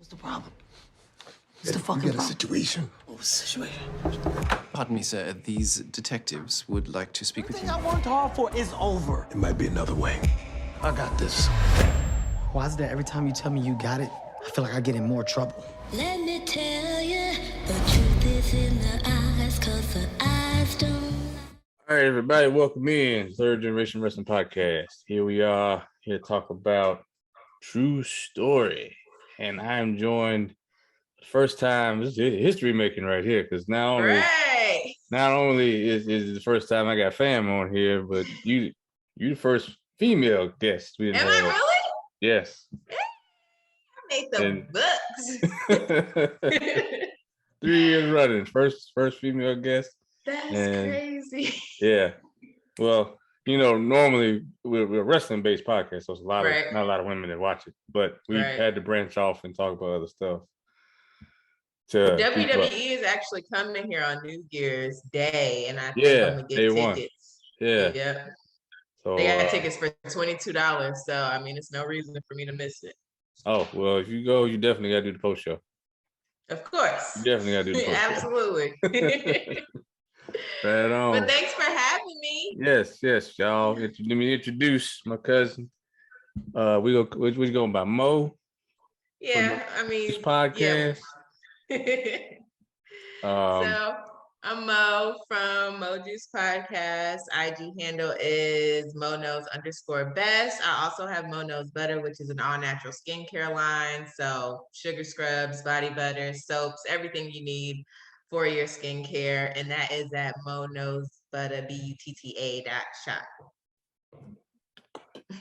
What's the problem? What's the fucking problem? Situation. What was the situation? Pardon me, sir. These detectives would like to speak with you. Everything I worked hard for is over. It might be another way. I got this. Why is it that every time you tell me you got it, I feel like I get in more trouble? Let me tell you, the truth is in the eyes, 'cause the eyes don't lie. All right, everybody, welcome in Third Generation Wrestling Podcast. Here we are, here to talk about True Story. And I'm joined first time, this is history making right here, because not only is it the first time I got fam on here, but you the first female guest we Am I really? Yes. I made the books. 3 years running, first female guest. That's crazy. Yeah. Well, you know, normally we're a wrestling-based podcast, so it's not a lot of women that watch it. But we had to branch off and talk about other stuff. WWE is actually coming here on New Year's Day, and I think I'm gonna get tickets. Yeah. So they got tickets for $22. So I mean, it's no reason for me to miss it. Oh well, if you go, you definitely gotta do the post show. Of course. You definitely gotta do the post show. Absolutely. Right on. But thanks for having me. Yes, y'all. Let me introduce my cousin. We going by Mo. Yeah, I mean, this podcast. Yeah. So I'm Mo from MOJuice podcast. IG handle is MoKnows_best. I also have Mo Knows Butter, which is an all-natural skincare line. So sugar scrubs, body butter, soaps, everything you need for your skincare. And that is at Mo Knows Butter, BUTTA.shop.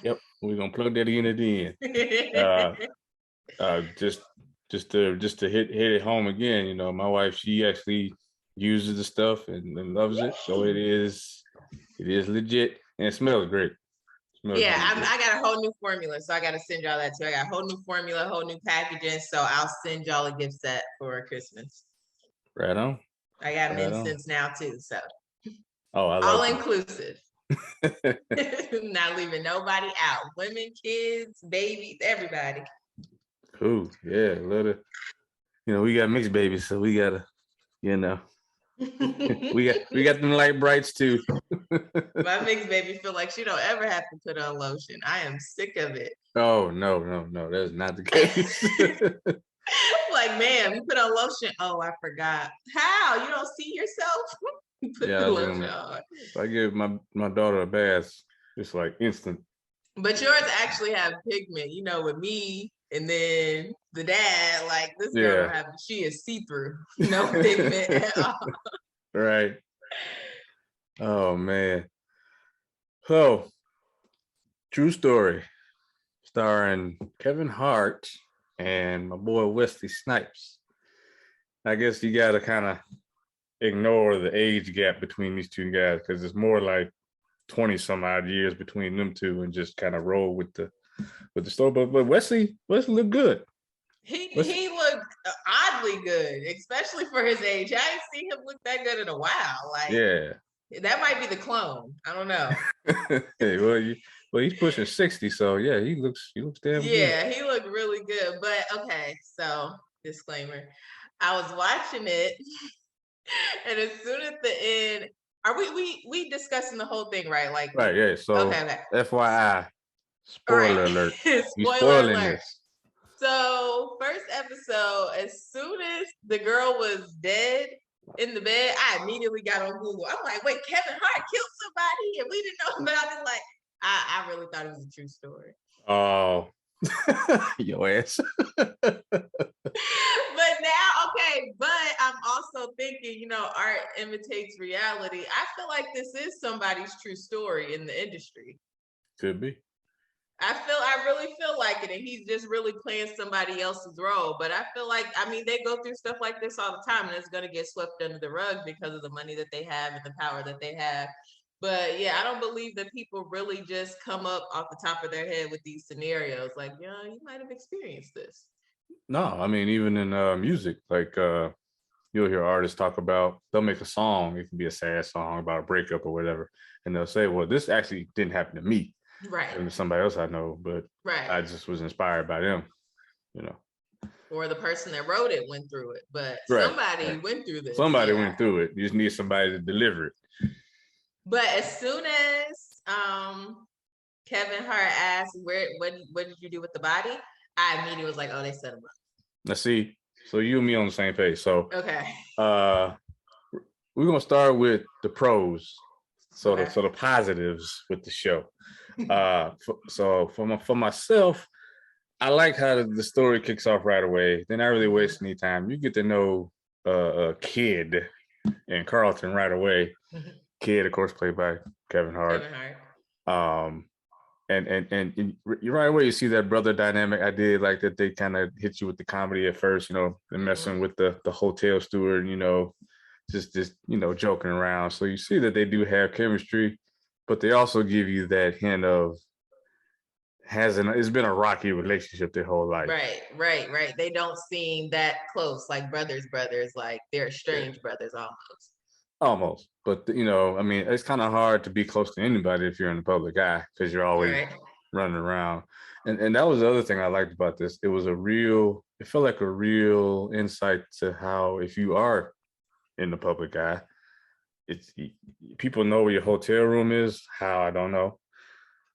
Yep, we're gonna plug that in at the end. Just to hit it home again, you know, my wife, she actually uses the stuff and loves it, so it is legit and it smells great. I got a whole new formula, so I got to send y'all that too. I got a whole new formula, whole new packaging, so I'll send y'all a gift set for Christmas. Right on. I got an instance now too, so all inclusive. Not leaving nobody out. Women, kids, babies, everybody. Cool. Yeah, we got mixed babies, so we gotta, we got them light brights too. My mixed baby feel like she don't ever have to put on lotion. I am sick of it. Oh no, that's not the case. Like, ma'am, you put on lotion. Oh, I forgot. How? You don't see yourself? Put the lotion on. I give my daughter a bath, it's like instant. But yours actually have pigment, with me and then the dad, like this girl she is see-through, no pigment at all. Right. Oh man. So, True Story, starring Kevin Hart and my boy Wesley Snipes. I guess you gotta kind of ignore the age gap between these two guys, because it's more like 20 some odd years between them two, and just kind of roll with the story. But Wesley looked good. He looked oddly good, especially for his age. I ain't seen him look that good in a while. Like, yeah, that might be the clone. I don't know. Hey, well, he's pushing 60, so yeah, he looks damn good. Yeah, he looked really good. But okay, so disclaimer, I was watching it, and as soon as the end, are we discussing the whole thing, right? Like, right, yeah. So okay. FYI, spoiler alert. Spoiler alert. This. So first episode, as soon as the girl was dead in the bed, I immediately got on Google. I'm like, wait, Kevin Hart killed somebody and we didn't know about it. Like, I really thought it was a true story. Oh, your ass. But now, okay, but I'm also thinking, art imitates reality. I feel like this is somebody's true story in the industry. Could be. I really feel like it, and he's just really playing somebody else's role. But I feel like, they go through stuff like this all the time, and it's going to get swept under the rug because of the money that they have and the power that they have. But yeah, I don't believe that people really just come up off the top of their head with these scenarios. Like, you might have experienced this. No, I mean, even in music, like you'll hear artists talk about, they'll make a song, it can be a sad song about a breakup or whatever, and they'll say, well, this actually didn't happen to me. Right. And somebody else I know, but I just was inspired by them, Or the person that wrote it went through it, but Right. somebody went through this. Somebody went through it. You just need somebody to deliver it. But as soon as Kevin Hart asked, what did you do with the body? I immediately was like, oh, they set him up. Now see, so you and me on the same page. So okay. We're gonna start with the pros. So the positives with the show. So for myself, I like how the story kicks off right away. They're not really wasting any time. You get to know Kid and Carlton right away. Kid, of course, played by Kevin Hart. And you right away you see that brother dynamic. I did like that they kind of hit you with the comedy at first. You know, they're messing with the hotel steward. You know, just joking around. So you see that they do have chemistry, but they also give you that hint of it's been a rocky relationship their whole life. Right. They don't seem that close, like brothers, like they're estranged brothers almost. But I mean, it's kind of hard to be close to anybody if you're in the public eye because you're always running around. And that was the other thing I liked about this. It felt like a real insight to how, if you are in the public eye, people know where your hotel room is. How, I don't know.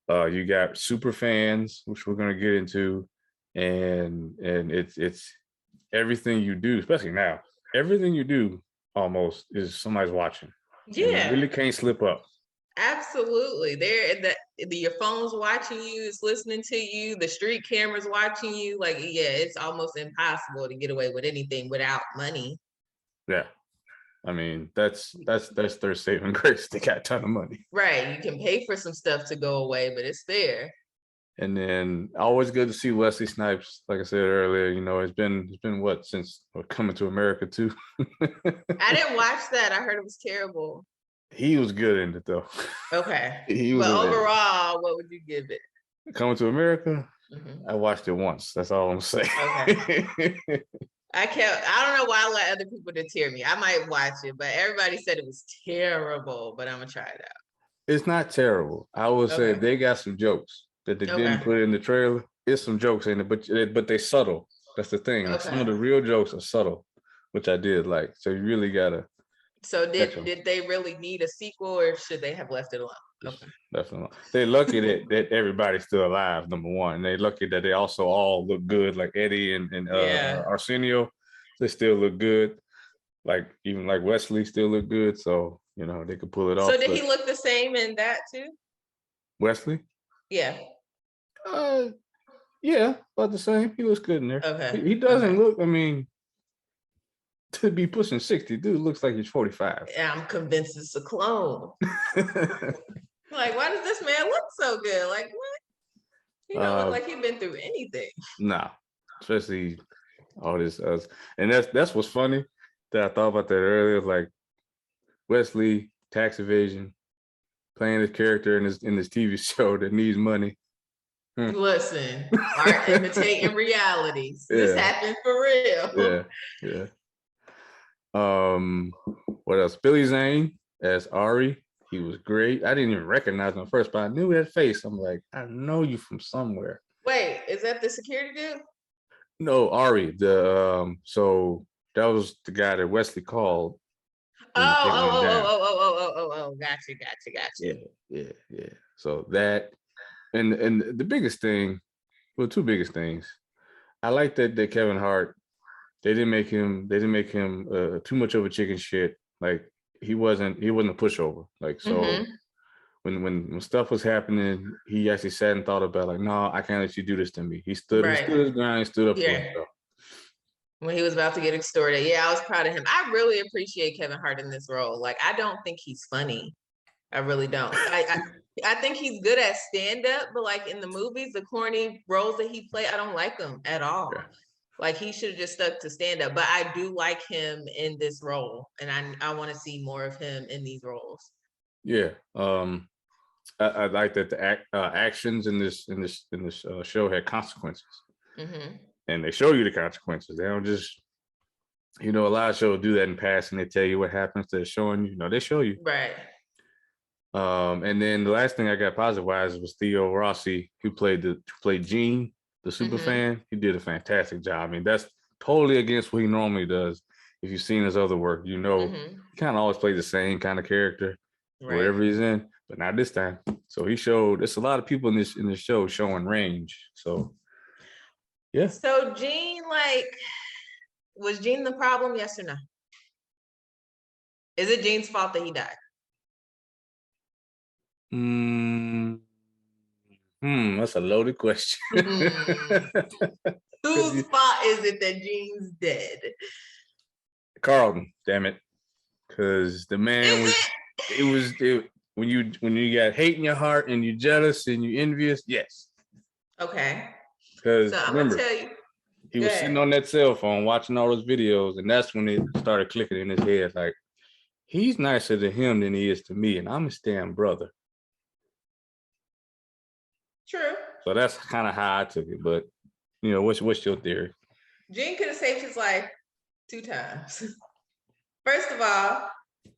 You got super fans, which we're gonna get into, and it's everything you do, especially now. Everything you do almost is somebody's watching. Yeah, you really can't slip up. Absolutely, your phone's watching you, it's listening to you, the street cameras watching you. Like, yeah, it's almost impossible to get away with anything without money. Yeah. I mean, that's their saving grace. They got a ton of money. Right. You can pay for some stuff to go away, but it's there. And then always good to see Wesley Snipes. Like I said earlier, it's been what, since Coming to America too. I didn't watch that. I heard it was terrible. He was good in it though. Okay. But overall, what would you give it? Coming to America? Mm-hmm. I watched it once. That's all I'm saying. Okay. I don't know why I let other people deter me. I might watch it, but everybody said it was terrible, but I'm gonna try it out. It's not terrible. I would say they got some jokes that they didn't put in the trailer. There's some jokes in it, but they subtle. That's the thing. Like, some of the real jokes are subtle, which I did like. So you really gotta. So did they really need a sequel, or should they have left it alone? Okay. Definitely. They're lucky that everybody's still alive, number one. They're lucky that they also all look good, like Eddie and Arsenio. They still look good. Even Wesley still look good. So, they could pull it off. So did he look the same in that too? Wesley? Yeah. Yeah, about the same. He looks good in there. Okay. He doesn't look, I mean, to be pushing 60, dude looks like he's 45. Yeah, I'm convinced it's a clone. Like, why does this man look so good? Like, what? He don't look like he's been through anything. Nah, especially all this. And that's what's funny that I thought about that earlier. Like, Wesley, tax evasion, playing his character in this TV show that needs money. Listen, art imitating realities. This happened for real. Yeah. What else? Billy Zane as Ari. He was great. I didn't even recognize him at first, but I knew that face. I'm like, I know you from somewhere. Wait, is that the security dude? No, Ari. So that was the guy that Wesley called. Oh, gotcha. Yeah. So that, and the biggest thing, well, two biggest things. I like that Kevin Hart, they didn't make him too much of a chicken shit. Like, he wasn't a pushover. Like, so when stuff was happening, he actually sat and thought about, like, no, I can't let you do this to me. He stood his ground, he stood up for himself. When he was about to get extorted. Yeah, I was proud of him. I really appreciate Kevin Hart in this role. Like, I don't think he's funny. I really don't. I think he's good at stand-up, but like in the movies, the corny roles that he played, I don't like them at all. Yeah. Like, he should have just stuck to stand-up. But I do like him in this role, and I want to see more of him in these roles. Yeah. I like that the actions in this show had consequences. Mm-hmm. And they show you the consequences. They don't just, a lot of shows do that in passing. They tell you what happens. They're showing you. They show you. Right. And then the last thing I got positive-wise was Theo Rossi, who played Gene, the super fan. He did a fantastic job. I mean, that's totally against what he normally does. If you've seen his other work, you know he kind of always plays the same kind of character wherever he's in, but not this time. So he showed. There's a lot of people in this show showing range. So yeah. So Gene, like, was Gene the problem? Yes or no? Is it Gene's fault that he died? That's a loaded question. Whose fault is it that Gene's dead? Carlton, damn it. Because the man when you got hate in your heart and you're jealous and you're envious, yes. Okay. Because so remember, tell you, he was sitting on that cell phone watching all those videos, and that's when it started clicking in his head, like, he's nicer to him than he is to me, and I'm his damn brother. True. So that's kind of how I took it. But you know, what's your theory? Gene could have saved his life 2 times. First of all,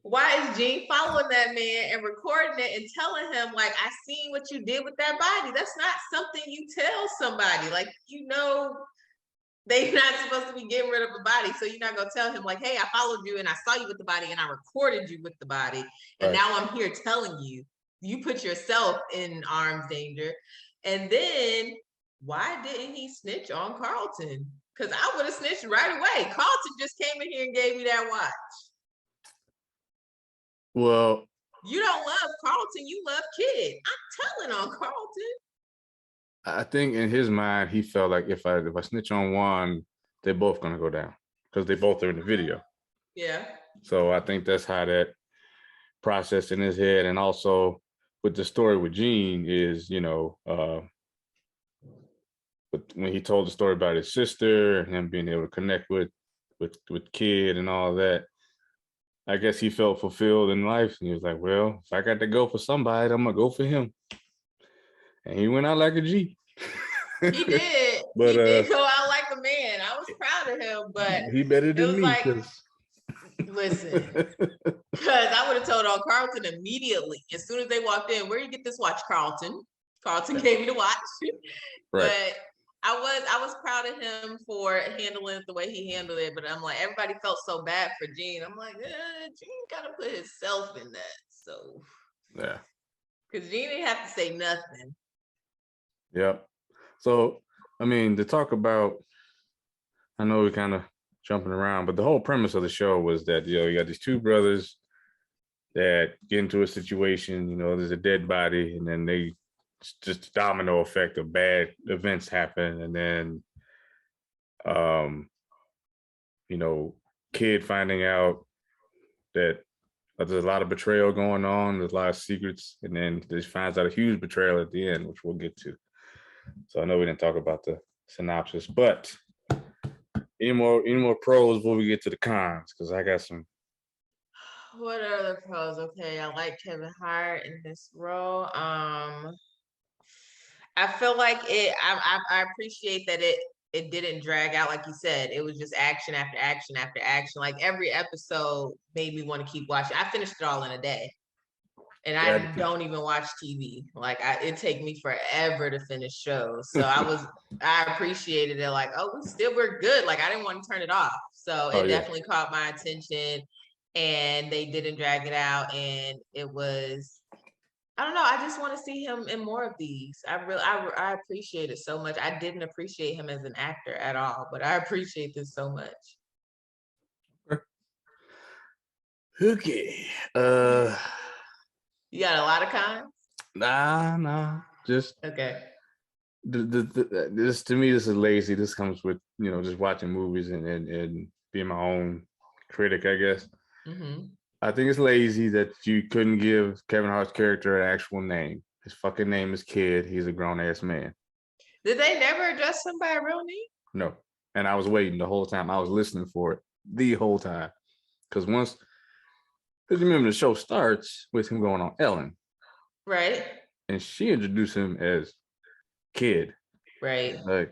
why is Gene following that man and recording it and telling him, like, I seen what you did with that body? That's not something you tell somebody. Like, you know, they're not supposed to be getting rid of a body. So you're not going to tell him, like, hey, I followed you and I saw you with the body and I recorded you with the body. And now I'm here telling you, you put yourself in arm's danger. And then why didn't he snitch on Carlton? Because I would have snitched right away. Carlton just came in here and gave me that watch. Well, you don't love Carlton, you love Kid. I'm telling on Carlton. I think in his mind, he felt like if I snitch on one, they're both gonna go down because they both are in the video. Yeah. So I think that's how that processed in his head. And also with the story with Gene is, you know, but when he told the story about his sister and him being able to connect with Kid and all that, I guess he felt fulfilled in life. And he was like, well, if I got to go for somebody, I'm gonna go for him. And he went out like a G. He did. But, he did go out like a man. I was proud of him, but he better than me. Like, listen, because I would have told on Carlton immediately. As soon as they walked in, where you get this watch, Carlton? Carlton gave me the watch. Right. But I was proud of him for handling it the way he handled it. But I'm like, everybody felt so bad for Gene. I'm like, Gene gotta put himself in that. So yeah. Because Gene didn't have to say nothing. Yep. So, I mean, to talk about, I know we're kind of jumping around, but the whole premise of the show was that, you know, you got these 2 brothers that get into a situation, you know, there's a dead body, and then they just domino effect of bad events happen. And then, you know, Kid finding out that there's a lot of betrayal going on. There's a lot of secrets. And then he finds out a huge betrayal at the end, which we'll get to. So I know we didn't talk about the synopsis, but any more pros before we get to the cons? Because I got some. What are the pros? Okay, I like Kevin Hart in this role. I feel like I appreciate that it didn't drag out, like you said. It was just action after action after action. Like every episode made me want to keep watching. I finished it all in a day. And I don't even watch TV. Like it take me forever to finish shows. So I appreciated it. Like, oh, we're good. Like I didn't want to turn it off. So it definitely caught my attention, and they didn't drag it out. And it was, I don't know. I just want to see him in more of these. I appreciate it so much. I didn't appreciate him as an actor at all, but I appreciate this so much. Okay. You got a lot of cons? Nah. Just okay. This to me, this is lazy. This comes with, you know, just watching movies and being my own critic, I guess. Mm-hmm. I think it's lazy that you couldn't give Kevin Hart's character an actual name. His fucking name is Kid. He's a grown ass man. Did they never address him by a real name? No. And I was waiting the whole time. I was listening for it the whole time. Because you remember the show starts with him going on Ellen. Right. And she introduced him as Kid. Right. Like,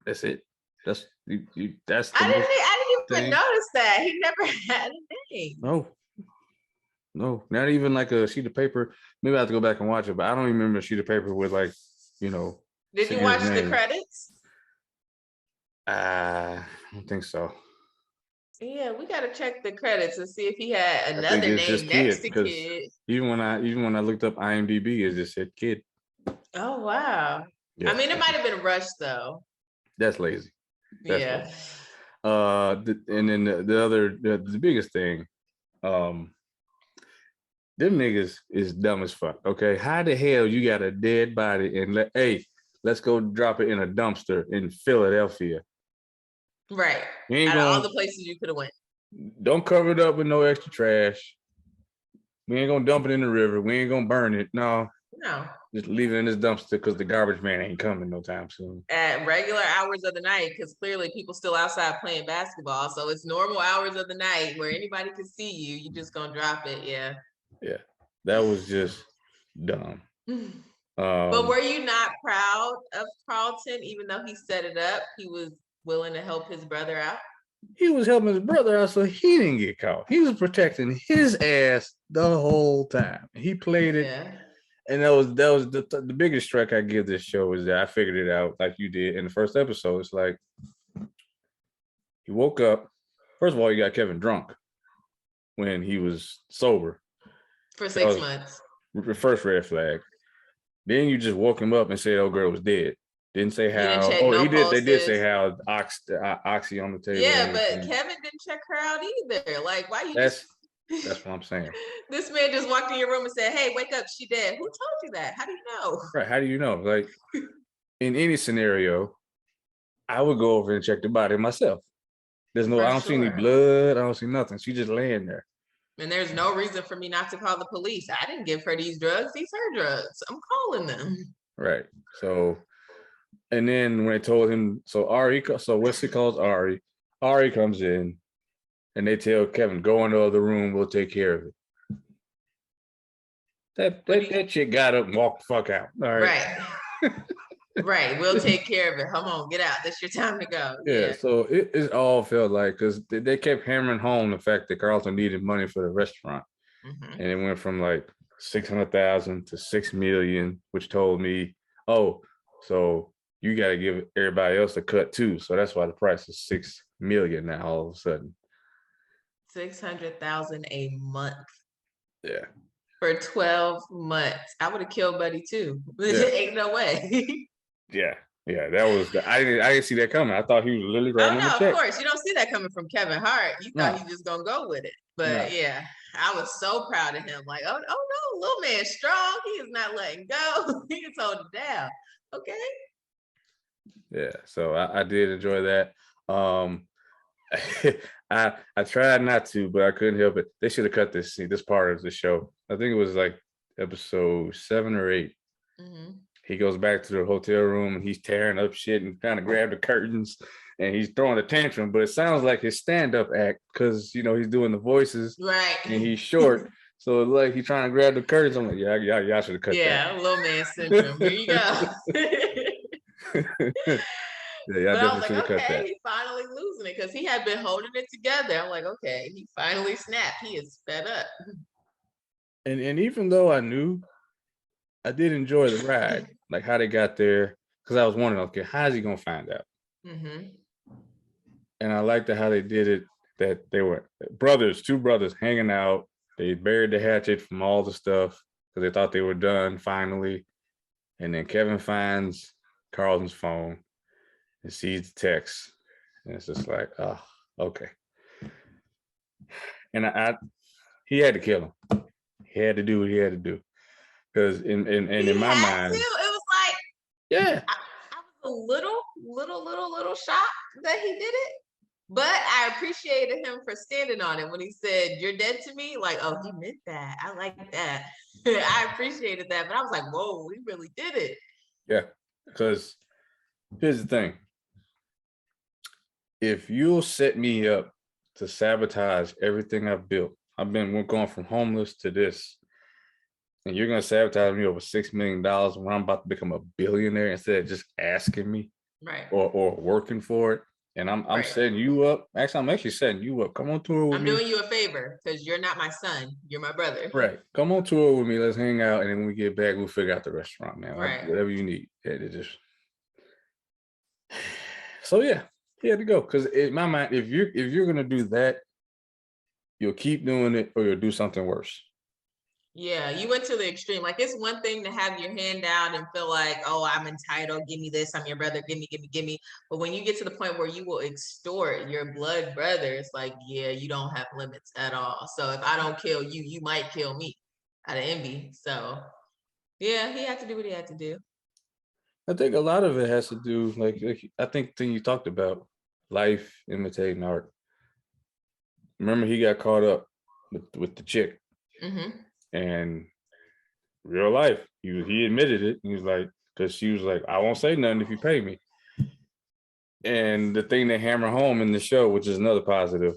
that's it. That's that's I didn't even notice that. He never had a name. No, not even like a sheet of paper. Maybe I have to go back and watch it, but I don't even remember a sheet of paper with, like, you know. Did you watch the credits? I don't think so. Yeah, we gotta check the credits and see if he had I think another it's just name next Kid to because Kid. even when I looked up IMDb, it just said Kid. Oh wow. Yeah. I mean, it might have been rushed though. That's lazy. That's Yeah. lazy. And then the biggest thing, them niggas is dumb as fuck. Okay, how the hell you got a dead body and let's go drop it in a dumpster in Philadelphia? Right. You ain't Out of all gonna the places you could have went. don't cover it up with no extra trash. We ain't gonna dump it in the river. We ain't gonna burn it. No, just leave it in this dumpster because the garbage man ain't coming no time soon. At regular hours of the night, because clearly people still outside playing basketball. So it's normal hours of the night where anybody can see you. You just gonna drop it. Yeah. Yeah. That was just dumb. But were you not proud of Carlton, even though he set it up? He was willing to help his brother out. He was helping his brother out so he didn't get caught. He was protecting his ass the whole time. He played it. Yeah. And that was the biggest strike I give this show is that I figured it out like you did in the first episode. It's like he woke up. First of all, he got Kevin drunk when he was sober. For 6 months. The first red flag. Then you just woke him up and said, "Oh, girl was dead." Didn't say how. He did. They did say how oxy on the table. Yeah, but Kevin didn't check her out either. Like, why you? That's what I'm saying. This man just walked in your room and said, "Hey, wake up, she dead." Who told you that? How do you know? Right? How do you know? Like, in any scenario, I would go over and check the body myself. I don't see any blood. I don't see nothing. She just laying there. And there's no reason for me not to call the police. I didn't give her these drugs. These are her drugs. I'm calling them. Right. So, and then when they told him, so Wesley calls Ari. Ari comes in, and they tell Kevin, "Go in the other room. We'll take care of it." That chick got up and walked the fuck out. All right. Right. We'll take care of it. Come on, get out. This your time to go. Yeah. So it all felt like, because they kept hammering home the fact that Carlton needed money for the restaurant. And it went from like 600,000 to 6 million, which told me, oh, so you got to give everybody else a cut too. So that's why the price is 6 million now all of a sudden. 600,000 a month. Yeah. For 12 months. I would have killed Buddy too. Ain't no way. Yeah, that was I didn't see that coming. I thought he was literally writing on the check. Of course, you don't see that coming from Kevin Hart. You thought he just gonna go with it, but yeah, I was so proud of him. Like, oh no, little man strong. He is not letting go. He is holding it down. Okay. Yeah, so I did enjoy that. I tried not to, but I couldn't help it. They should have cut this part of the show. I think it was like episode 7 or 8. He goes back to the hotel room and he's tearing up shit and trying to grab the curtains and he's throwing a tantrum, but it sounds like his stand-up act because, he's doing the voices. Right. And he's short. So it's like he's trying to grab the curtains. I'm like, y'all should have cut that. Yeah, little man syndrome. Here you go. Yeah, but I was like, okay, he's finally losing it because he had been holding it together. I'm like, okay, he finally snapped. He is fed up. And even though I knew, I did enjoy the ride, like how they got there, because I was wondering, okay, how's he gonna find out? And I liked how they did it, that they were two brothers hanging out. They buried the hatchet from all the stuff because they thought they were done finally. And then Kevin finds Carlton's phone and sees the text. And it's just like, oh, okay. And he had to kill him. He had to do what he had to do. Because in my mind, it was like, yeah, I was a little shocked that he did it, but I appreciated him for standing on it when he said, "You're dead to me." Like, oh, he meant that. I like that. I appreciated that, but I was like, whoa, he really did it. Yeah, because here's the thing: if you'll set me up to sabotage everything I've built, we're going from homeless to this. And you're going to sabotage me over $6 million when I'm about to become a billionaire instead of just asking me, right? Or working for it. And I'm setting you up. Actually, I'm actually setting you up. Come on tour with me. I'm doing you a favor because you're not my son. You're my brother. Right. Come on tour with me. Let's hang out. And then when we get back, we'll figure out the restaurant, man. Right. Whatever you need. Yeah, So yeah, He had to go because in my mind, if you're gonna do that, you'll keep doing it or you'll do something worse. Yeah, you went to the extreme. Like, it's one thing to have your hand down and feel like, oh, I'm entitled. Give me this. I'm your brother. Give me. But when you get to the point where you will extort your blood brother, it's like, yeah, you don't have limits at all. So if I don't kill you, you might kill me out of envy. So yeah, he had to do what he had to do. I think a lot of it has to do, like I think thing you talked about, life imitating art. Remember, he got caught up with the chick, and real life, he admitted it. He was like, because she was like, I won't say nothing if you pay me. And the thing they hammer home in the show, which is another positive,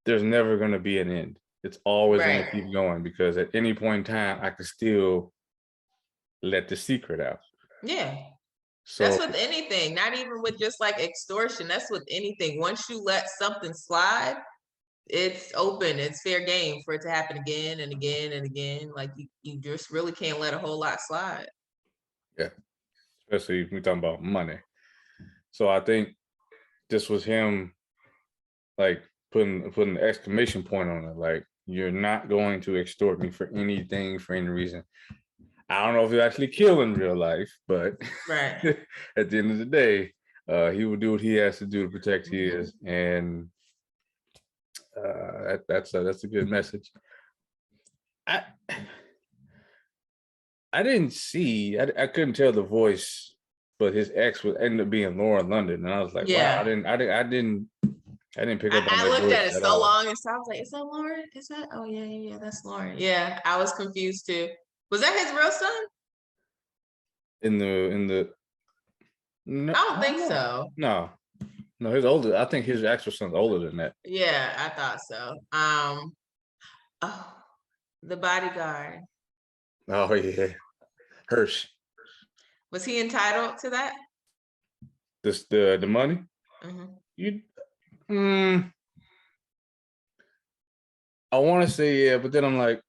there's never going to be an end. It's always going to keep going because at any point in time, I could still let the secret out. Yeah. So that's with anything, not even with just like extortion. That's with anything. Once you let something slide, it's open. It's fair game for it to happen again and again and again. Like you just really can't let a whole lot slide. Yeah. Especially if we're talking about money. So I think this was him like putting an exclamation point on it. Like, you're not going to extort me for anything, for any reason. I don't know if he'll actually kill in real life, but at the end of the day, he will do what he has to do to protect his, and that's a good message. I didn't see, I couldn't tell the voice, but his ex would end up being Lauren London, and I was like, wow, I didn't pick up on that. I looked at it so long, and so I was like, is that Lauren? Is that? Oh yeah, that's Lauren. Yeah, I was confused too. Was that his real son? In the no, I don't think so. No, he's older. I think his actual son's older than that. Yeah, I thought so. The Bodyguard. Oh yeah, Hirsch. Was he entitled to that? The money? I want to say yeah, but then I'm like,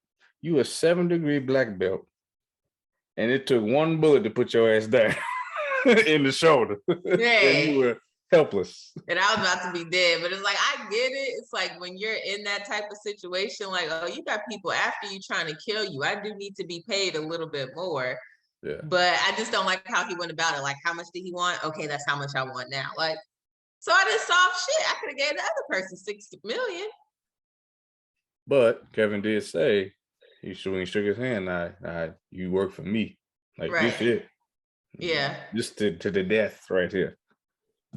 you a 7-degree black belt, and it took one bullet to put your ass down in the shoulder. And you were helpless. And I was about to be dead, but it's like, I get it. It's like when you're in that type of situation, like, oh, you got people after you trying to kill you. I do need to be paid a little bit more. Yeah. But I just don't like how he went about it. Like, how much did he want? Okay, that's how much I want now. Like, so I didn't solve shit. I could have gave the other person $60 million. But Kevin did say, when he shook his hand, you work for me. Like, this it. Yeah. Just to the death right here.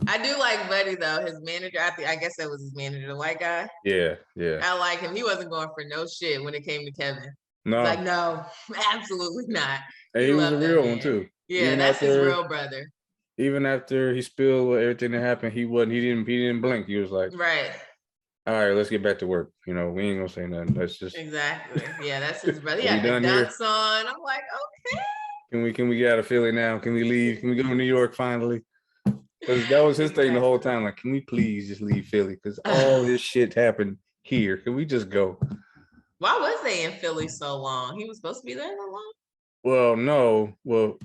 I do like Buddy though, his manager. I guess that was his manager, the white guy. Yeah. I like him. He wasn't going for no shit when it came to Kevin. No. Like, no, absolutely not. And he was a real one too. Yeah, even that's his real brother. Even after he spilled everything that happened, he didn't blink. He was like, right. All right, let's get back to work. We ain't gonna say nothing. Let's just exactly. Yeah, that's his brother. He had the dunks on. I'm like, okay. Can we get out of Philly now? Can we leave? Can we go to New York finally? Because that was his thing the whole time. Like, can we please just leave Philly? Because all this shit happened here. Can we just go? Why was they in Philly so long? He was supposed to be there that long? Well, no. Well,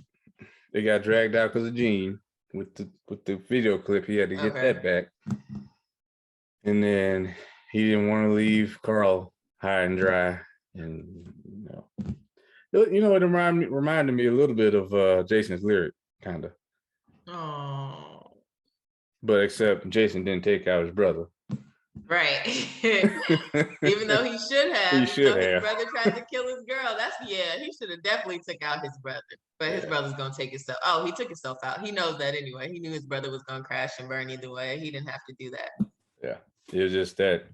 they got dragged out because of Gene with the video clip. He had to get that back. And then he didn't want to leave Carl high and dry. And it reminded me a little bit of Jason's lyric, kind of. Oh. But except Jason didn't take out his brother. Right. Even though he should have. He should have. His brother tried to kill his girl. He should have definitely took out his brother. But his brother's going to take himself. Oh, he took himself out. He knows that anyway. He knew his brother was going to crash and burn either way. He didn't have to do that. Yeah. It was just that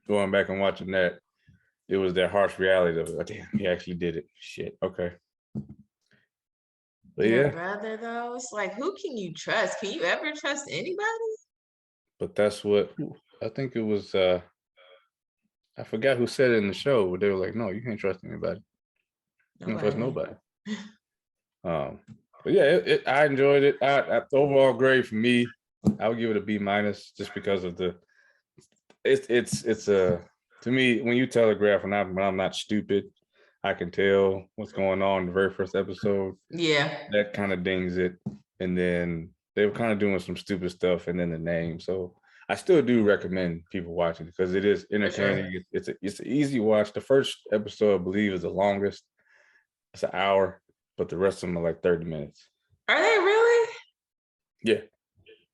going back and watching that, it was that harsh reality of, oh, damn, he actually did it. Shit. Okay. But Your brother though, it's like, who can you trust? Can you ever trust anybody? But that's what I think it was. I forgot who said it in the show, but they were like, no, you can't trust anybody. You can't trust nobody. But yeah, I enjoyed it. Overall grade for me, I would give it a B- just because of it's to me, when you telegraph when I'm not stupid, I can tell what's going on in the very first episode. Yeah. That kind of dings it. And then they were kind of doing some stupid stuff, and then the name. So I still do recommend people watching it because it is entertaining. Sure. It's an easy watch. The first episode, I believe, is the longest. It's an hour, but the rest of them are like 30 minutes. Are they really? Yeah.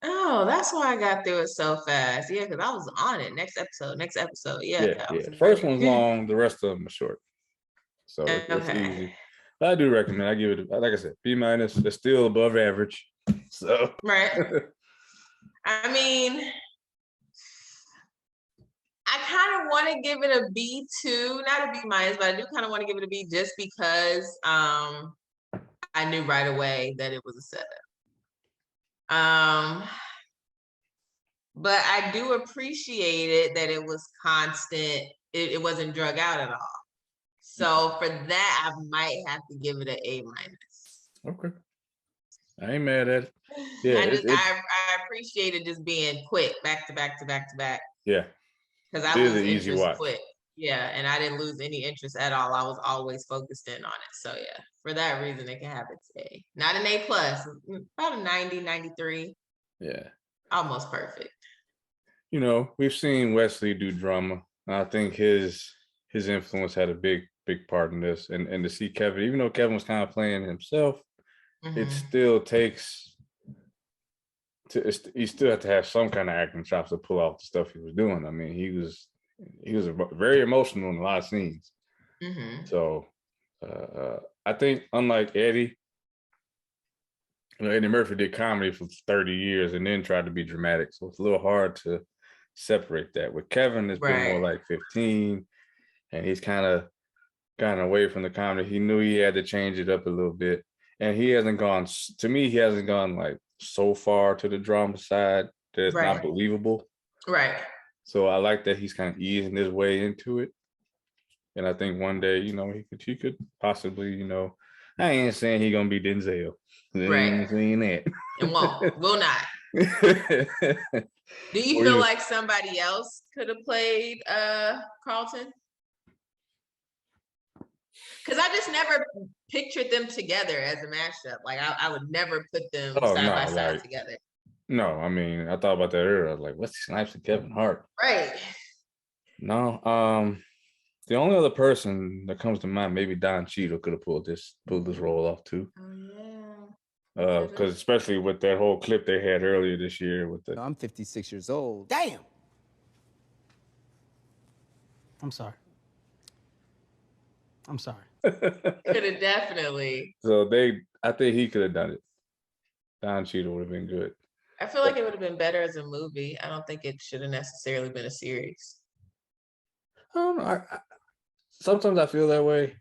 Oh, that's why I got through it so fast. Yeah, because I was on it. Next episode. Yeah. The first one's long. The rest of them are short. So it's easy. But I do recommend. I give it, like I said, B-. It's still above average. So right. I mean, I kind of want to give it a B too, not a B-, but I do kind of want to give it a B just because I knew right away that it was a setup. But I do appreciate it that it was constant. It wasn't drug out at all. So for that, I might have to give it an A-. Okay. I ain't mad at it. Yeah, I appreciate it just being quick, back to back. Yeah. Because I lose interest quick. Yeah, and I didn't lose any interest at all. I was always focused in on it. So yeah, for that reason, it can have its A. Not an A+, about a 90, 93. Yeah. Almost perfect. You know, we've seen Wesley do drama. I think his influence had a big part in this. And to see Kevin, even though Kevin was kind of playing himself, it still takes he still had to have some kind of acting chops to pull off the stuff he was doing. I mean, he was very emotional in a lot of scenes. So I think unlike Eddie, Eddie Murphy did comedy for 30 years and then tried to be dramatic. So it's a little hard to separate that. With Kevin, it's been more like 15, and he's kind of gotten away from the comedy. He knew he had to change it up a little bit. And he hasn't gone like so far to the drama side that it's not believable. Right. So I like that he's kind of easing his way into it. And I think one day, you know, he could possibly, you know, I ain't saying he gonna be Denzel. I ain't saying that. It will not. Do you feel like somebody else could have played Carlton? Because I just never pictured them together as a mashup. Like I would never put them side by side together. No, I mean, I thought about that earlier. I was like, Wesley Snipes and Kevin Hart. Right. No, the only other person that comes to mind, maybe Don Cheadle could have pulled this role off too. Oh yeah. Because especially with that whole clip they had earlier this year with the. I'm 56 years old. Damn. I'm sorry. Could have definitely. So I think he could have done it. Don Cheadle would have been good. I feel like it would have been better as a movie. I don't think it should have necessarily been a series. I don't know. Sometimes I feel that way.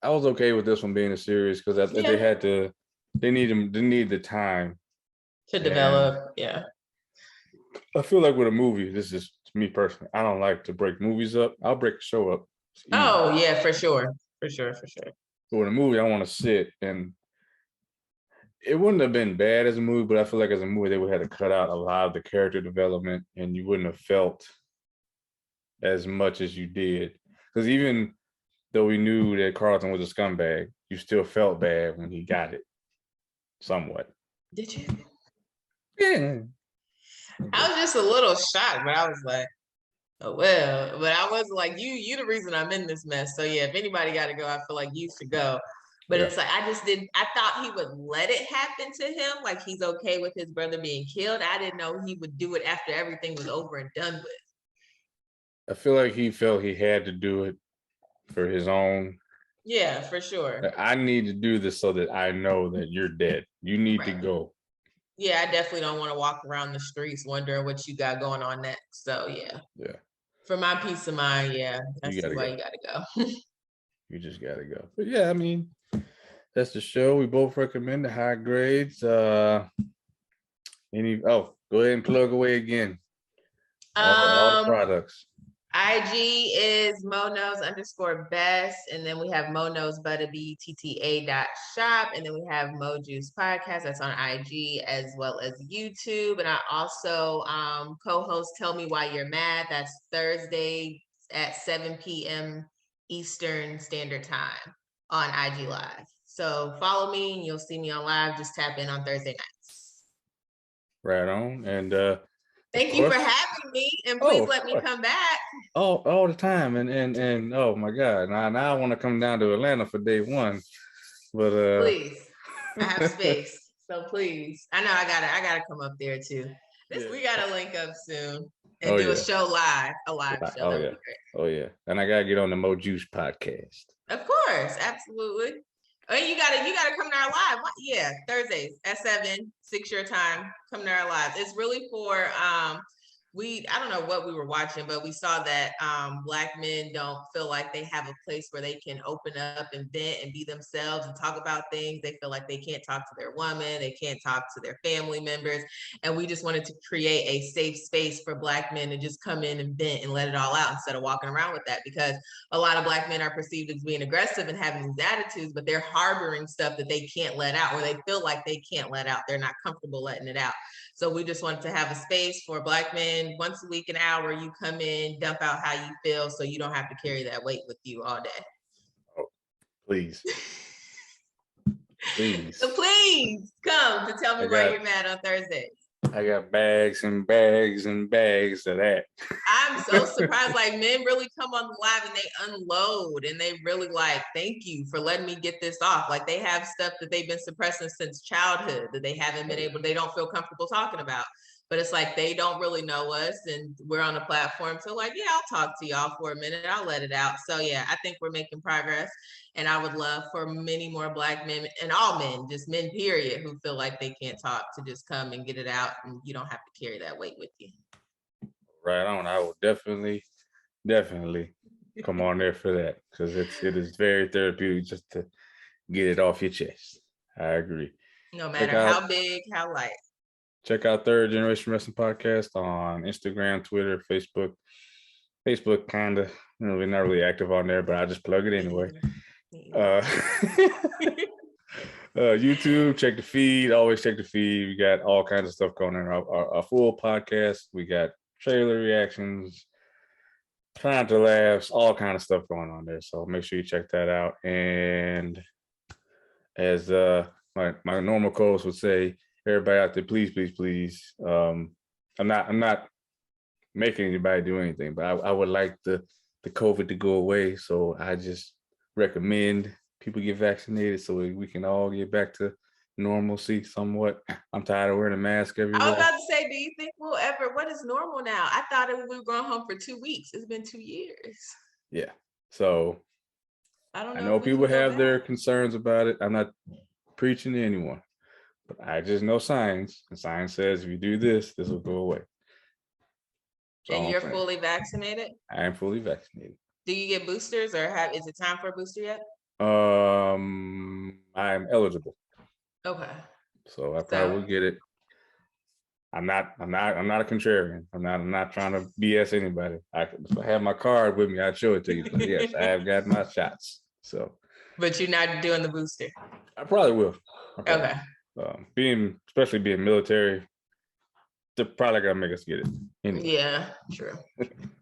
I was okay with this one being a series because they need the time to develop. Yeah. I feel like with a movie, this is me personally. I don't like to break movies up. I'll break the show up. Oh yeah, for sure. But with a movie, I want to sit, and it wouldn't have been bad as a movie, but I feel like as a movie, they would have to cut out a lot of the character development, and you wouldn't have felt as much as you did. Because even though we knew that Carlton was a scumbag, you still felt bad when he got it, somewhat. Did you? Yeah. I was just a little shocked, but I was like, oh, well, but I was like, you the reason I'm in this mess. So yeah, if anybody got to go, I feel like you should go. But it's like, I thought he would let it happen to him. Like he's okay with his brother being killed. I didn't know he would do it after everything was over and done with. I feel like he felt he had to do it for his own. Yeah, for sure. I need to do this so that I know that you're dead. You need to go. Yeah, I definitely don't want to walk around the streets wondering what you got going on next. So yeah. Yeah. For my peace of mind, yeah, that's why you gotta go. You just gotta go. But yeah, I mean, that's the show. We both recommend the high grades. Go ahead and plug away again. All the products. IG is MOJuice_best, and then we have MoKnowsButterBTTA.shop, and then we have MOJuice podcast that's on IG as well as YouTube. And I also co-host Tell Me Why You're Mad. That's Thursday at 7 p.m. Eastern Standard Time on IG Live. So follow me and you'll see me on live. Just tap in on Thursday nights. Right on. And thank you for having me, and please let me come back. All the time. And oh my God. Now I want to come down to Atlanta for day one. But please. I have space. So please. I know I gotta come up there too. We gotta link up soon and do a show live. A live show. Oh yeah. Oh yeah. And I gotta get on the MOJuice podcast. Of course, absolutely. Oh, you gotta come to our live. Yeah, Thursdays at 7, 6 your time. Come to our live. It's really for I don't know what we were watching, but we saw that Black men don't feel like they have a place where they can open up and vent and be themselves and talk about things. They feel like they can't talk to their woman, they can't talk to their family members. And we just wanted to create a safe space for Black men to just come in and vent and let it all out instead of walking around with that, because a lot of Black men are perceived as being aggressive and having these attitudes, but they're harboring stuff that they can't let out, or they feel like they can't let out. They're not comfortable letting it out. So we just wanted to have a space for Black men. Once a week, an hour, you come in, dump out how you feel, so you don't have to carry that weight with you all day. Oh, please. Please. So please come to tell me why you're mad on Thursdays. I got bags and bags and bags of that. I'm so surprised. Like, men really come on the live and they unload, and they really like, thank you for letting me get this off. Like, they have stuff that they've been suppressing since childhood that they haven't been able, they don't feel comfortable talking about. But it's like, they don't really know us, and we're on a platform. So like, yeah, I'll talk to y'all for a minute. I'll let it out. So yeah, I think we're making progress. And I would love for many more Black men, and all men, just men, period, who feel like they can't talk, to just come and get it out, and you don't have to carry that weight with you. Right on. I will definitely come on there for that, because it is very therapeutic just to get it off your chest. I agree. No matter how big, how light. Check out Third Generation Wrestling Podcast on Instagram, Twitter, Facebook. Facebook, kind of, we're not really active on there, but I just plug it anyway. YouTube, check the feed. Always check the feed. We got all kinds of stuff going on. Our full podcast. We got trailer reactions, trying to laughs, all kind of stuff going on there. So make sure you check that out. And as my normal co-host would say, everybody out there, please. I'm not making anybody do anything, but I would like the COVID to go away. So I just recommend people get vaccinated so we can all get back to normalcy somewhat. I'm tired of wearing a mask everywhere. I was about to say, do you think we'll ever, what is normal now? I thought we were going home for 2 weeks. It's been 2 years. Yeah. So I know people have their concerns about it. I'm not preaching to anyone, but I just know science, and science says if you do this, this will go away. And you're fully vaccinated? I am fully vaccinated. Do you get boosters, or is it time for a booster yet? I'm eligible. Okay. So I probably will get it. I'm not a contrarian. I'm not trying to BS anybody. If I have my card with me, I'd show it to you. But yes, I have got my shots. So. But you're not doing the booster? I probably will. Okay. Especially being military, they're probably gonna make us get it. Anyway. Yeah, true.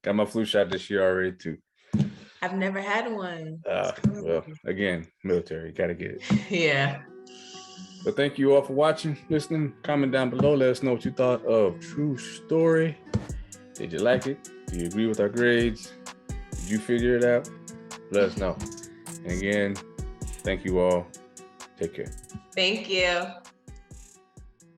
Got my flu shot this year already too. I've never had one. Well, again, military, gotta get it. Yeah. So thank you all for watching, listening. Comment down below. Let us know what you thought of True Story. Did you like it? Do you agree with our grades? Did you figure it out? Let us know. And again, thank you all. Take care. Thank you.